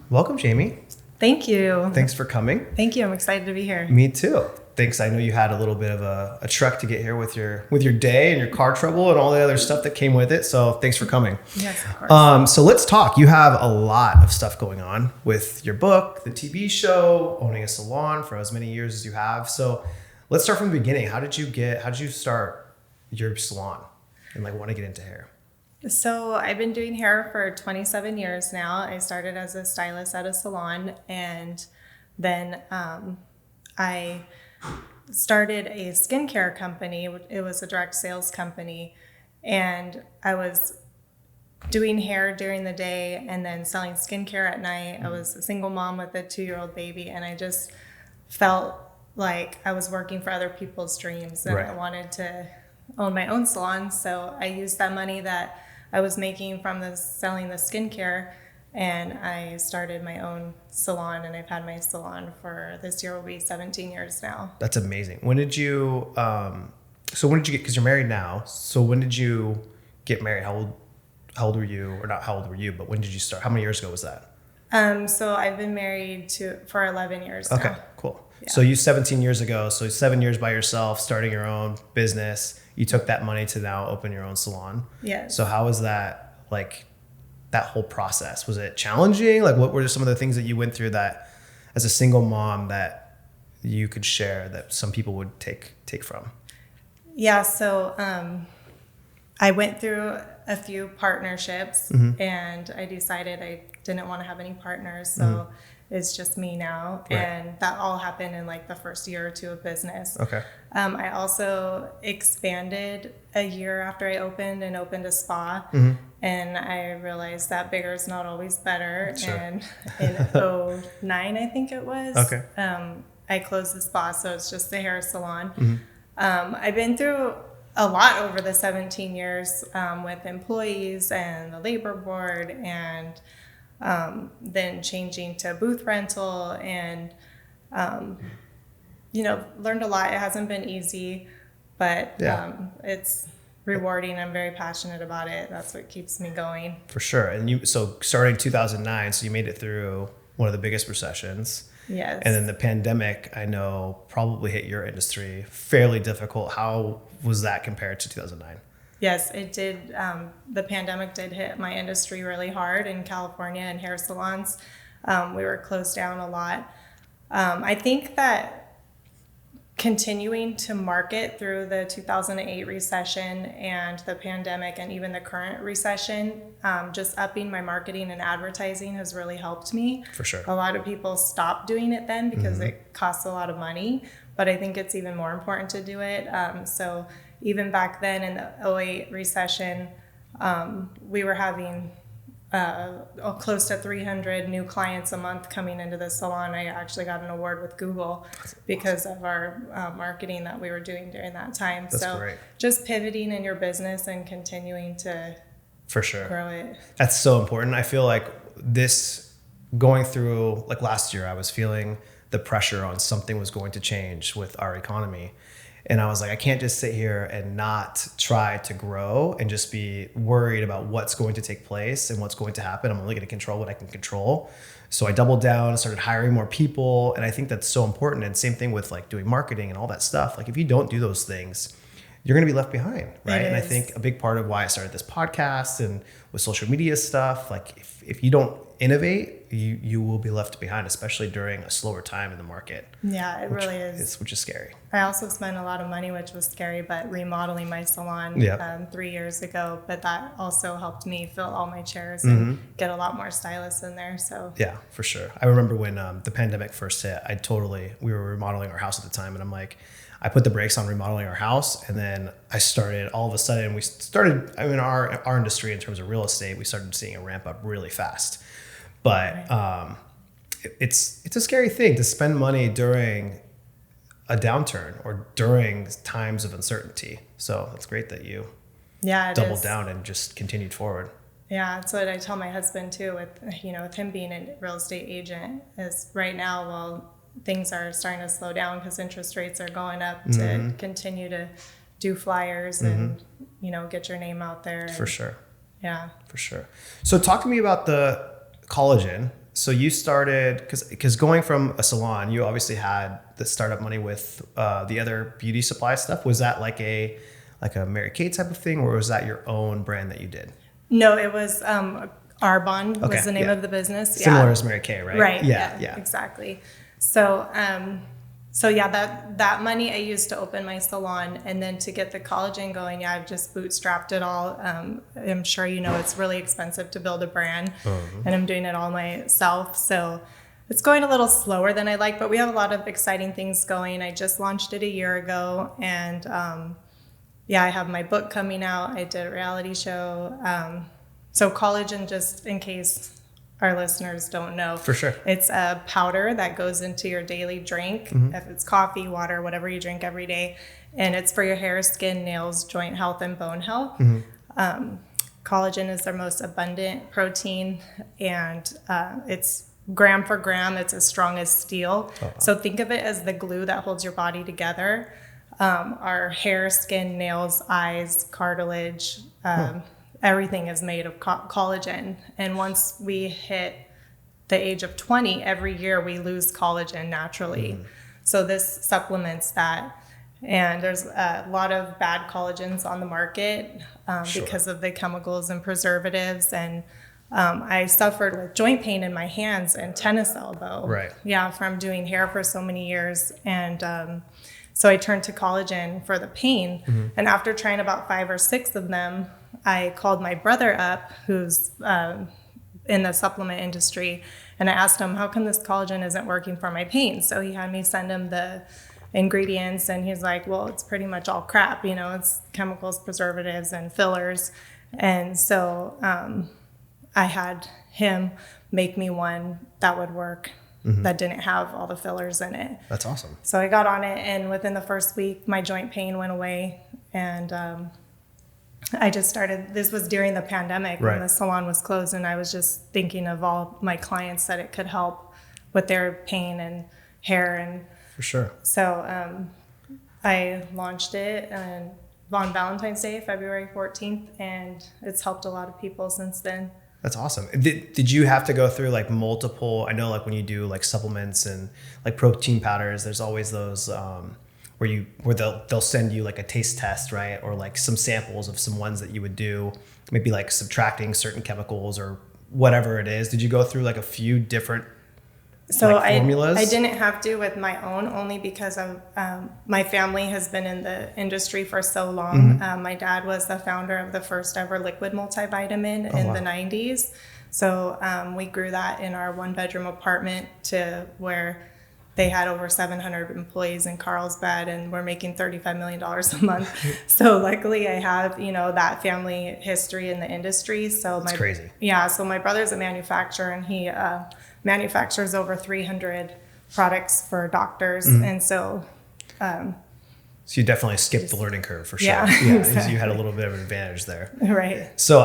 Welcome, Jamie. Thank you. Thanks for coming. Thank you. I'm excited to be here. Me too. Thanks. I know you had a little bit of a trek to get here with your day and your car trouble and all the other stuff that came with it. So thanks for coming. Yes, of course. So let's talk. You have a lot of stuff going on with your book, the TV show, owning a salon for as many years as you have. So let's start from the beginning. How did you start your salon and want to get into hair? So I've been doing hair for 27 years now. I started as a stylist at a salon, and then I started a skincare company. It was a direct sales company, and I was doing hair during the day and then selling skincare at night. I was a single mom with a 2-year-old baby, and I just felt like I was working for other people's dreams, and Right. I wanted to own my own salon. So I used that money that I was making from selling the skincare, and I started my own salon, and I've had my salon for this year will be 17 years now. That's amazing. When did you because you're married now. So when did you get married? How old were you? Or not how old were you, but when did you start? How many years ago was that? So I've been married for 11 years now. Okay, cool. Yeah. So you 17 years ago, so 7 years by yourself, starting your own business. You took that money to now open your own salon. Yes. So how was that, that whole process? Was it challenging? What were some of the things that you went through that as a single mom that you could share that some people would take from? Yeah, so I went through a few partnerships, and I decided I didn't want to have any partners, so it's just me now. Right. And that all happened in the first year or two of business. Okay. I also expanded a year after I opened a spa, and I realized that bigger is not always better. Sure. And in 2009, I think it was, Okay. I closed the spa, so it's just a hair salon. I've been through a lot over the 17 years with employees and the labor board, and then changing to booth rental, and learned a lot. It hasn't been easy, but it's rewarding. I'm very passionate about it. That's what keeps me going. For sure. And so starting 2009, so you made it through one of the biggest recessions. Yes. And then the pandemic, I know, probably hit your industry fairly difficult. How was that compared to 2009? Yes, it did. The pandemic did hit my industry really hard in California and hair salons. We were closed down a lot. I think that continuing to market through the 2008 recession and the pandemic and even the current recession, just upping my marketing and advertising has really helped me. For sure. A lot of people stopped doing it then because it costs a lot of money, but I think it's even more important to do it. So even back then in the 2008 recession, we were having close to 300 new clients a month coming into the salon. I actually got an award with Google because of our marketing that we were doing during that time. That's so great. Just pivoting in your business and continuing to For sure. grow it. That's so important. I feel like this going through, last year, I was feeling the pressure on something was going to change with our economy. And I was like, I can't just sit here and not try to grow and just be worried about what's going to take place and what's going to happen. I'm only going to control what I can control. So I doubled down and started hiring more people. And I think that's so important. And same thing with doing marketing and all that stuff. If you don't do those things, you're going to be left behind, right? And I think a big part of why I started this podcast and with social media stuff, if you don't innovate, you will be left behind, especially during a slower time in the market. Yeah, it really is. Which is scary. I also spent a lot of money, which was scary, but remodeling my salon 3 years ago. But that also helped me fill all my chairs and get a lot more stylists in there. So yeah, for sure. I remember when the pandemic first hit, we were remodeling our house at the time, and I'm like, I put the brakes on remodeling our house, and then I started, all of a sudden, our industry in terms of real estate, we started seeing a ramp up really fast. But it's a scary thing to spend money during a downturn or during times of uncertainty. So it's great that you doubled down and just continued forward. Yeah, that's what I tell my husband too, with him being a real estate agent, is right now, things are starting to slow down because interest rates are going up, to continue to do flyers and, get your name out there. For sure. Yeah. For sure. So talk to me about the collagen So you started, because going from a salon, you obviously had the startup money with the other beauty supply stuff. Was that like a Mary Kay type of thing, or was that your own brand that you did? No, it was Arbonne was the name of the business. Similar as Mary Kay, right? Right. Yeah. Exactly. So so yeah, that money I used to open my salon, and then to get the collagen going, yeah, I've just bootstrapped it all. I'm sure you know it's really expensive to build a brand, and I'm doing it all myself. So it's going a little slower than I like, but we have a lot of exciting things going. I just launched it a year ago, and yeah, I have my book coming out. I did a reality show. So collagen, just in case our listeners don't know. For sure. It's a powder that goes into your daily drink, if it's coffee, water, whatever you drink every day. And it's for your hair, skin, nails, joint health, and bone health. Collagen is their most abundant protein, and it's gram for gram, it's as strong as steel. Oh, wow. So think of it as the glue that holds your body together. Our hair, skin, nails, eyes, cartilage, everything is made of collagen. And once we hit the age of 20, every year we lose collagen naturally. So this supplements that. And there's a lot of bad collagens on the market because of the chemicals and preservatives. And I suffered with joint pain in my hands and tennis elbow. Right. Yeah, from doing hair for so many years. And so I turned to collagen for the pain. And after trying about 5 or 6 of them, I called my brother up, who's in the supplement industry, and I asked him, how come this collagen isn't working for my pain? So he had me send him the ingredients, and he's like, well, it's pretty much all crap, it's chemicals, preservatives, and fillers. And so I had him make me one that would work, that didn't have all the fillers in it. That's awesome. So I got on it, and within the first week, my joint pain went away. And I just started, this was during the pandemic when the salon was closed, and I was just thinking of all my clients that it could help with their pain and hair. And for sure. So I launched it on Valentine's Day, February 14th, and it's helped a lot of people since then. That's awesome. Did you have to go through like multiple, I know like when you do like supplements and like protein powders, there's always those where they'll send you like a taste test, right? Or like some samples of some ones that you would do, maybe like subtracting certain chemicals or whatever it is. Did you go through like a few different formulas? I didn't have to with my own, only because of my family has been in the industry for so long. My dad was the founder of the first ever liquid multivitamin in the 90s. So we grew that in our 1-bedroom apartment to where they had over 700 employees in Carlsbad, and we're making $35 million a month. So luckily I have, that family history in the industry. So That's crazy. Yeah. So my brother's a manufacturer, and he manufactures over 300 products for doctors. And so you definitely skipped the learning curve for sure. Yeah, exactly. You had a little bit of an advantage there. Right. So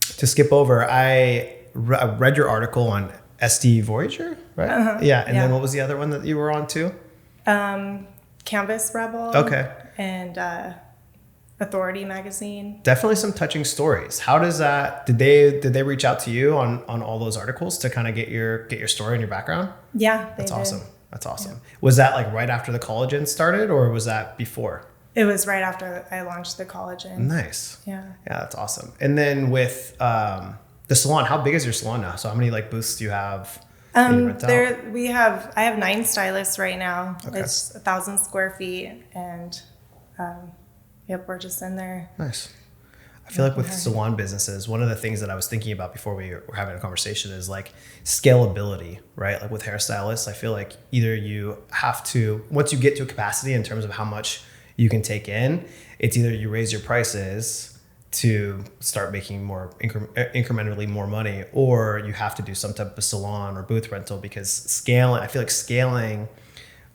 to skip over, I read your article on SD Voyager, right? Yeah. And then what was the other one that you were on too? Canvas Rebel. Okay. And Authority magazine. Definitely some touching stories. How does that, did they reach out to you on all those articles to kind of get your story and your background? Yeah. That's awesome. That's awesome. Yeah. Was that like right after the collagen started, or was that before? It was right after I launched the collagen. Nice. Yeah. Yeah, that's awesome. And then with the salon, how big is your salon now? So how many like booths do you have? I have 9 stylists right now. Okay. It's 1,000 square feet, and yep, we're just in there. Nice. I feel like with salon businesses, one of the things that I was thinking about before we were having a conversation is like scalability, right? Like with hairstylists, I feel like either you have to, once you get to a capacity in terms of how much you can take in, it's either you raise your prices to start making more incrementally more money, or you have to do some type of salon or booth rental, because scaling, I feel like scaling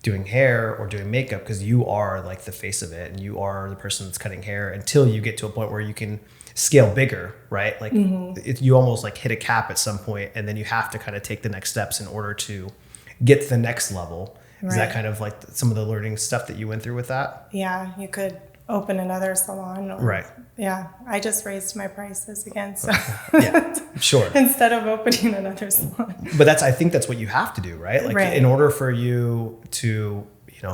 doing hair or doing makeup, because you are like the face of it and you are the person that's cutting hair, until you get to a point where you can scale bigger, right? Like you almost like hit a cap at some point, and then you have to kind of take the next steps in order to get to the next level. Is that kind of like some of the learning stuff that you went through with that? Yeah, you could open another salon. Right. Yeah, I just raised my prices again. So Yeah, sure. instead of opening another salon. But I think that's what you have to do, right? Like Right. in order for you to,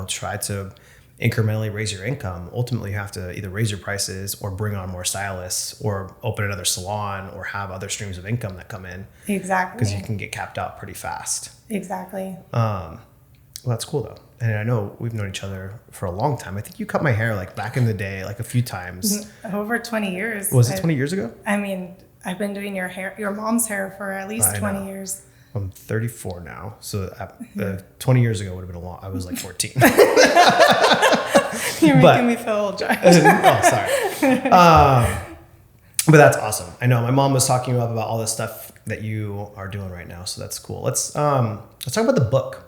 try to incrementally raise your income, ultimately you have to either raise your prices or bring on more stylists or open another salon or have other streams of income that come in. Exactly. Because you can get capped out pretty fast. Exactly. Well, that's cool though. And I know we've known each other for a long time. I think you cut my hair like back in the day, like a few times. Over 20 years. Was it 20 years ago? I mean, I've been doing your mom's hair for at least 20 years. I'm 34 now. So 20 years ago would have been I was like 14. You're making me feel old, Josh. Oh, sorry. But that's awesome. I know my mom was talking about all this stuff that you are doing right now. So that's cool. Let's talk about the book.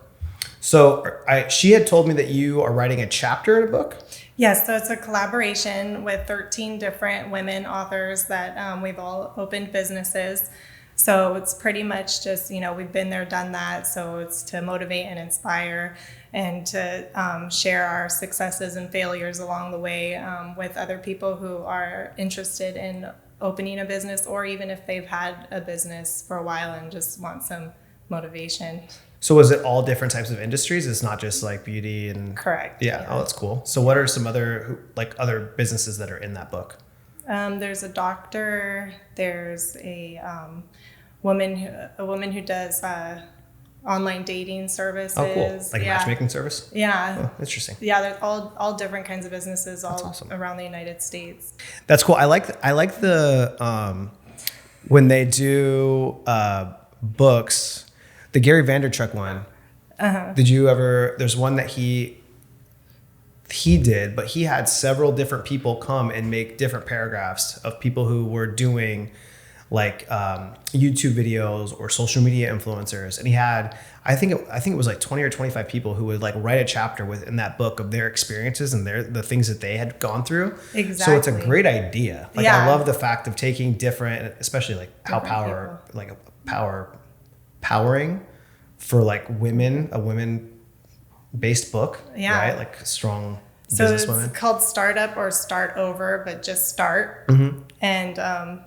So she had told me that you are writing a chapter in a book. Yes, so it's a collaboration with 13 different women authors that we've all opened businesses. So it's pretty much just, we've been there, done that. So it's to motivate and inspire and to share our successes and failures along the way with other people who are interested in opening a business, or even if they've had a business for a while and just want some motivation. So is it all different types of industries? It's not just like beauty and... Correct. Yeah. Oh, that's cool. So what are some other businesses that are in that book? There's a doctor. There's a woman who does online dating services. Oh, cool. Like a matchmaking service? Yeah. Oh, interesting. Yeah, there's all different kinds of businesses awesome. Around the United States. That's cool. I like the when they do books. The Gary Vaynerchuk one. Did you ever? There's one that he did, but he had several different people come and make different paragraphs of people who were doing like YouTube videos or social media influencers, and he had I think it was like 20 or 25 people who would like write a chapter within that book of their experiences and the things that they had gone through. Exactly. So it's a great idea. Like I love the fact of taking different, especially like how powering for like women, a women-based book, right? Like strong business women. It's called Startup or Start Over, but just start. And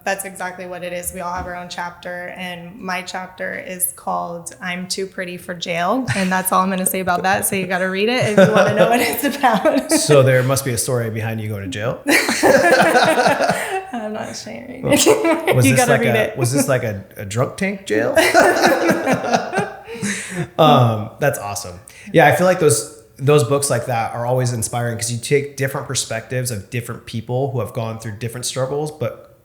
that's exactly what it is. We all have our own chapter, and my chapter is called I'm Too Pretty for Jail. And that's all I'm going to say about that. So you got to read it if you want to know what it's about. So there must be a story behind you going to jail. I'm not sharing it. Was this like a drunk tank jail? That's awesome. Yeah, I feel like those books like that are always inspiring because you take different perspectives of different people who have gone through different struggles, but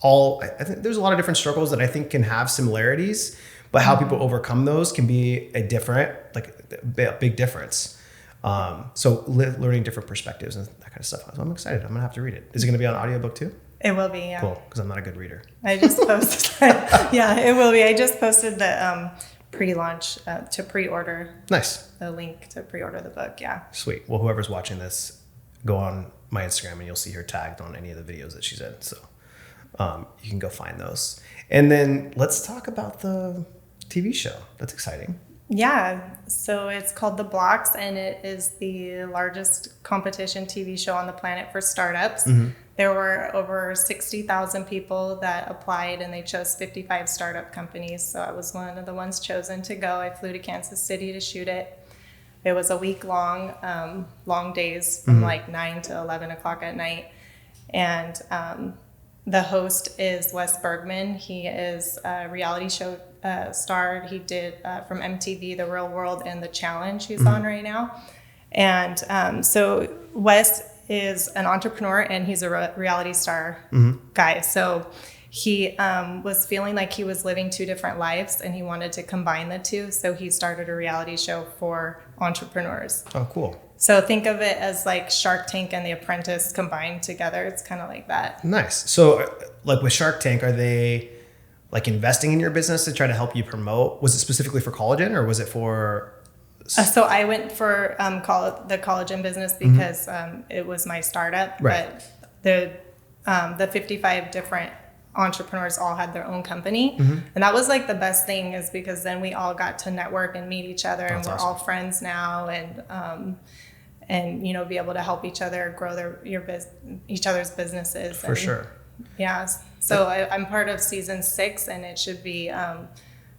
I think there's a lot of different struggles that I think can have similarities, but how people overcome those can be a big difference. So learning different perspectives and that kind of stuff. So I'm excited. I'm gonna have to read it. Is it gonna be on audiobook too? It will be, yeah. Cool, because I'm not a good reader. I just posted yeah, it will be. I just posted the pre-launch to pre-order. Nice. The link to pre-order the book, yeah. Sweet. Well, whoever's watching this, go on my Instagram and you'll see her tagged on any of the videos that she's in. So you can go find those. And then let's talk about the TV show. That's exciting. Yeah. So it's called The Blocks, and it is the largest competition TV show on the planet for startups. There were over 60,000 people that applied, and they chose 55 startup companies. So I was one of the ones chosen to go. I flew to Kansas City to shoot it. It was a week long, long days from like 9 to 11 o'clock at night. And the host is Wes Bergman. He is a reality show star. He did from MTV, The Real World, and The Challenge he's on right now. And so Wes is an entrepreneur, and he's a reality star guy. So he was feeling like he was living two different lives, and he wanted to combine the two. So he started a reality show for entrepreneurs. Oh, cool. So think of it as like Shark Tank and The Apprentice combined together. It's kind of like that. Nice. So like with Shark Tank, are they like investing in your business to try to help you promote? Was it specifically for collagen, or was it for... So I went for the collagen business because it was my startup. Right. But the 55 different entrepreneurs all had their own company. And that was like the best thing, is because then we all got to network and meet each other. That's and we're awesome. all friends now. And and, you know, be able to help each other grow each other's businesses. For sure. Yeah. So I'm part of season 6, and it should be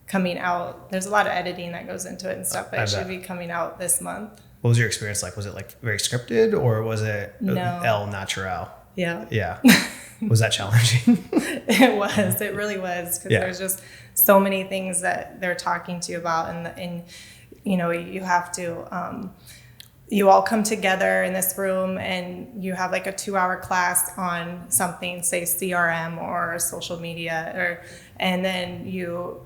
coming out. There's a lot of editing that goes into it and stuff, but it should be coming out this month. What was your experience like? Was it like very scripted, or was it el natural? Yeah. Yeah. Was that challenging? It was. It really was, because there's just so many things that they're talking to you about, and you know, you have to you all come together in this room and you have like a 2-hour class on something, say CRM or social media, and then you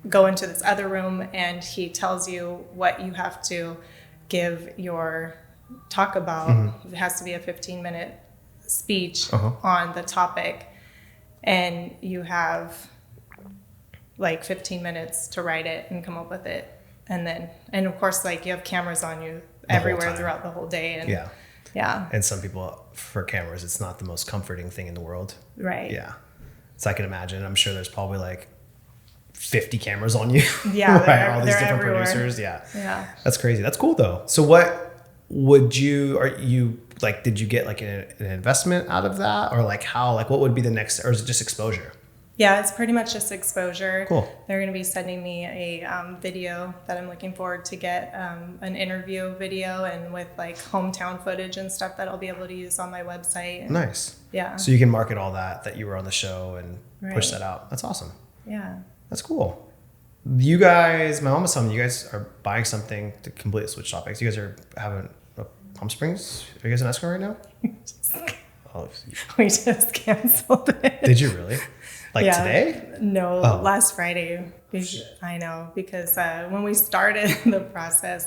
go into this other room and he tells you what you have to give your talk about. Mm-hmm. It has to be a 15-minute speech on the topic, and you have like 15 minutes to write it and come up with it. And of course, like, you have cameras on you everywhere throughout the whole day. And yeah. And some people, for cameras, it's not the most comforting thing in the world. Right. Yeah. So I can imagine, I'm sure there's probably like 50 cameras on you. Yeah. Right? All these different everywhere. producers. Yeah. Yeah. That's crazy. That's cool though. So what did you get like an investment out of that, or like how, like what would be the next, or is it just exposure? Yeah, it's pretty much just exposure. Cool. They're going to be sending me a video that I'm looking forward to get, an interview video, and with like hometown footage and stuff that I'll be able to use on my website. Nice. Yeah. So you can market all that you were on the show and push that out. That's awesome. Yeah. That's cool. You guys, my mom was telling me you guys are buying something to completely switch topics. You guys are having Palm Springs. Are you guys in escrow right now? We just canceled it. Did you really? Like today? No, last Friday. I know, because when we started the process,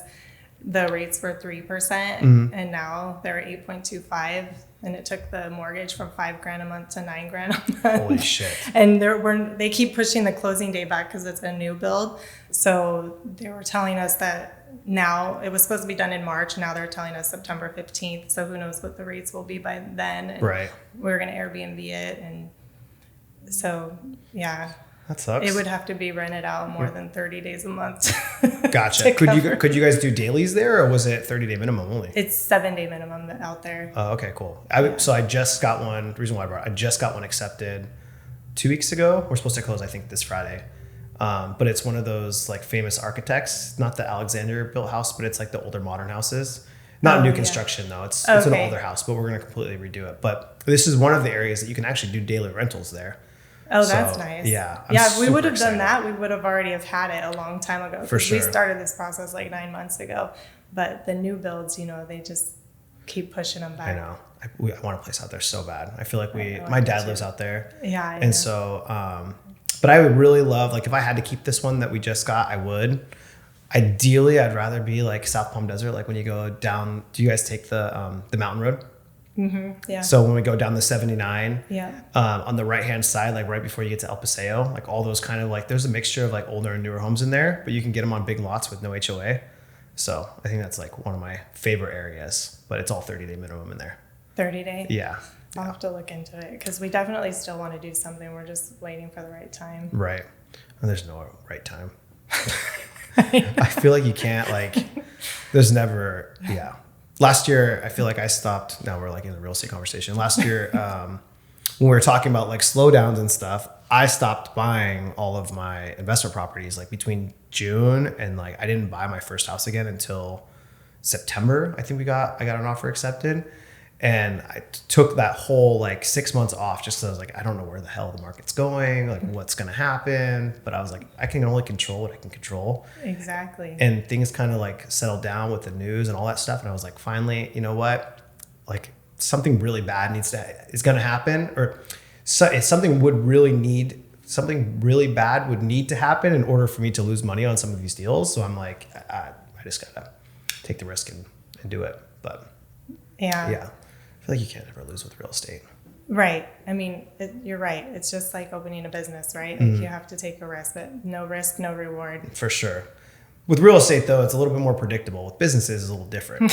the rates were 3%, and now they're 8.25, and it took the mortgage from $5,000 a month to $9,000 a month. Holy shit! And they keep pushing the closing date back because it's a new build. So they were telling us that now it was supposed to be done in March. Now they're telling us September 15th. So who knows what the rates will be by then? And right. We're going to Airbnb it, and so yeah. That sucks. It would have to be rented out more than 30 days a month. Gotcha. Could you guys do dailies there, or was it 30-day minimum only? It's 7-day minimum out there. Oh, okay, cool. So I just got one. The reason why I just got one accepted 2 weeks ago. We're supposed to close, I think, this Friday. But it's one of those like famous architects, not the Alexander built house, but it's like the older modern houses. Not new construction though. It's an older house, but we're going to completely redo it. But this is one of the areas that you can actually do daily rentals there. Oh, that's nice. Yeah. If we would have done that, we would have already have had it a long time ago. For sure. We started this process like 9 months ago, but the new builds, you know, they just keep pushing them back. I know. I want a place out there so bad. I feel like my dad lives out there. Yeah. And so, but I would really love, like if I had to keep this one that we just got, I would. Ideally, I'd rather be like South Palm Desert. Like when you go down, do you guys take the mountain road? Mm-hmm. Yeah. So when we go down the 79, yeah, on the right-hand side, like right before you get to El Paseo, like all those kind of like, there's a mixture of like older and newer homes in there, but you can get them on big lots with no HOA. So I think that's like one of my favorite areas, but it's all 30-day minimum in there. 30-day? Yeah. I'll have to look into it because we definitely still want to do something. We're just waiting for the right time. Right. And there's no right time. I feel like you can't there's never, yeah. Last year, I feel like I stopped. Now we're like in the real estate conversation. Last year, when we were talking about like slowdowns and stuff, I stopped buying all of my investment properties like between June and like I didn't buy my first house again until September. I think I got an offer accepted. And I took that whole like 6 months off just so I was like, I don't know where the hell the market's going, like what's going to happen. But I was like, I can only control what I can control. Exactly. And things kind of like settled down with the news and all that stuff. And I was like, finally, you know what? Like something really bad is going to happen, or something really bad would need to happen in order for me to lose money on some of these deals. So I'm like, I just got to take the risk and do it. But yeah. I feel like you can't ever lose with real estate. Right. I mean, you're right. It's just like opening a business, right? Like you have to take a risk, but no risk, no reward. For sure. With real estate, though, it's a little bit more predictable. With businesses, it's a little different.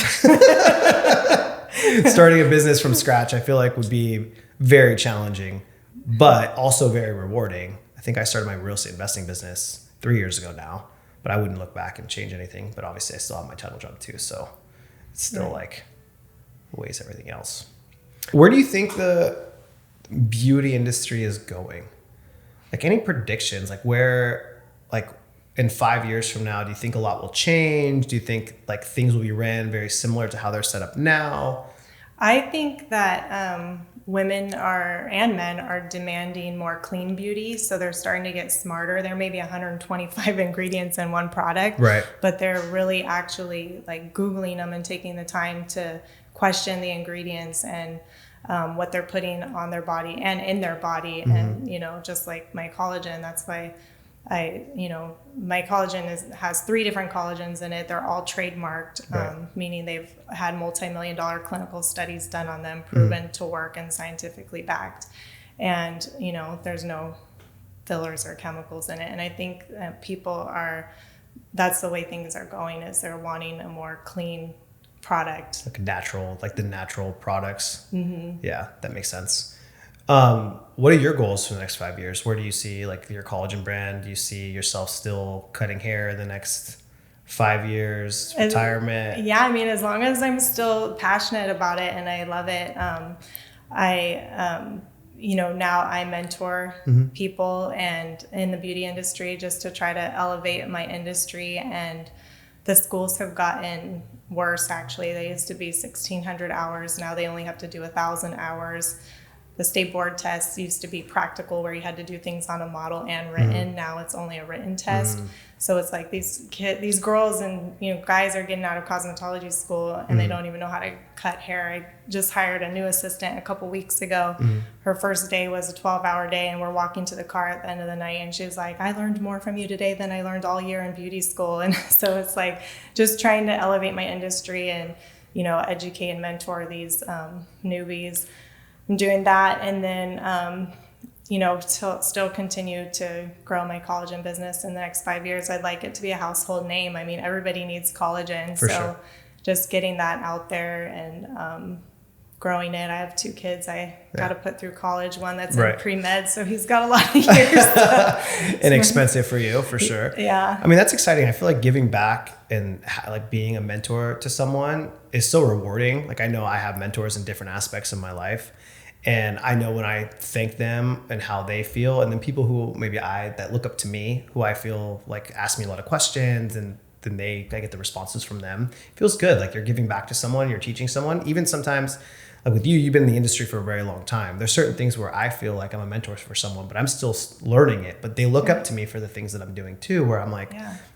Starting a business from scratch, I feel like would be very challenging, but also very rewarding. I think I started my real estate investing business 3 years ago now, but I wouldn't look back and change anything. But obviously, I still have my title job too. So It's still like weighs everything else. Where do you think the beauty industry is going? Like any predictions, like where, like in 5 years from now, do you think a lot will change? Do you think like things will be ran very similar to how they're set up now? I think that women are and men are demanding more clean beauty, so they're starting to get smarter. There may be 125 ingredients in one product, Right. but they're really actually like Googling them and taking the time to question the ingredients and what they're putting on their body and in their body. And just like my collagen, that's why my collagen has 3 different collagens in it. They're all trademarked, Right. meaning they've had multi-million-dollar clinical studies done on them, proven to work and scientifically backed. And, there's no fillers or chemicals in it. And I think that that's the way things are going, is they're wanting a more clean product. Like natural, like the natural products. Yeah, that makes sense. What are your goals for the next 5 years? Where do you see like your collagen brand? Do you see yourself still cutting hair in the next 5 years, retirement? Yeah, I mean, as long as I'm still passionate about it and I love it. Now I mentor people and in the beauty industry just to try to elevate my industry. And the schools have gotten worse, actually. They used to be 1,600 hours. Now they only have to do 1,000 hours. The state board tests used to be practical, where you had to do things on a model and written. Now it's only a written test. So it's like these girls and guys are getting out of cosmetology school and they don't even know how to cut hair. I just hired a new assistant a couple weeks ago. Her first day was a 12-hour day, and we're walking to the car at the end of the night, and she was like, "I learned more from you today than I learned all year in beauty school." And so it's like just trying to elevate my industry and educate and mentor these newbies. I'm doing that, and then still continue to grow my collagen business in the next 5 years. I'd like it to be a household name. I mean, everybody needs collagen, For so sure. just getting that out there and growing it. I have 2 kids I got to put through college. One that's in pre-med, so he's got a lot of years. Inexpensive for you, for sure. Yeah. I mean, that's exciting. I feel like giving back and like being a mentor to someone is so rewarding. Like I know I have mentors in different aspects of my life. And I know when I thank them and how they feel, and then people who that look up to me, who I feel like ask me a lot of questions, and then I get the responses from them. It feels good. Like you're giving back to someone, you're teaching someone. Even sometimes, like with you, you've been in the industry for a very long time. There's certain things where I feel like I'm a mentor for someone, but I'm still learning it. But they look up to me for the things that I'm doing too, where I'm like,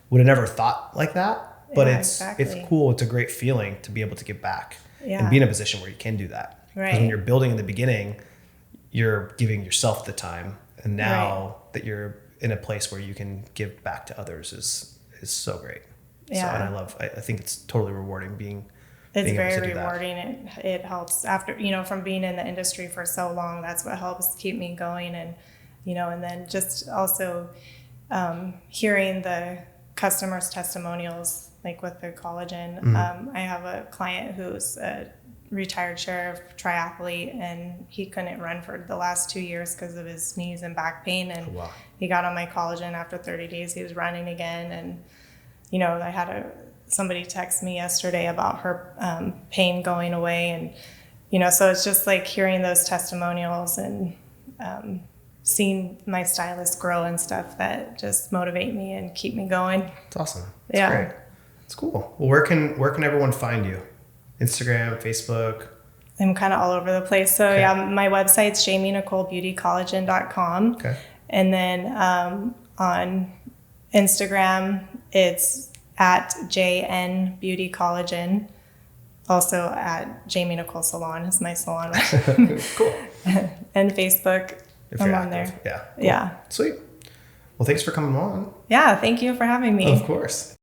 would have never thought like that. But it's cool. It's a great feeling to be able to give back and be in a position where you can do that. Because when you're building in the beginning, you're giving yourself the time. And now that you're in a place where you can give back to others is so great. Yeah. So, and I think it's totally rewarding It's being able to very do that. rewarding. It helps after, from being in the industry for so long. That's what helps keep me going. And, and then just also hearing the customers' testimonials, like with the collagen. I have a client who's a retired sheriff triathlete, and he couldn't run for the last 2 years because of his knees and back pain. And he got on my collagen. After 30 days, he was running again. And, I had somebody text me yesterday about her pain going away. And, so it's just like hearing those testimonials and seeing my stylist grow and stuff that just motivate me and keep me going. It's awesome. It's great. It's cool. Well, where can everyone find you? Instagram, Facebook? I'm kind of all over the place. So my website's JaimeNicoleBeautyCollagen.com. Okay. And then on Instagram, it's at JN Beauty Collagen. Also at Jaime Nicole Salon is my salon. Cool. And Facebook, I'm on there. Yeah. Cool. Yeah. Sweet. Well, thanks for coming on. Yeah. Thank you for having me. Of course.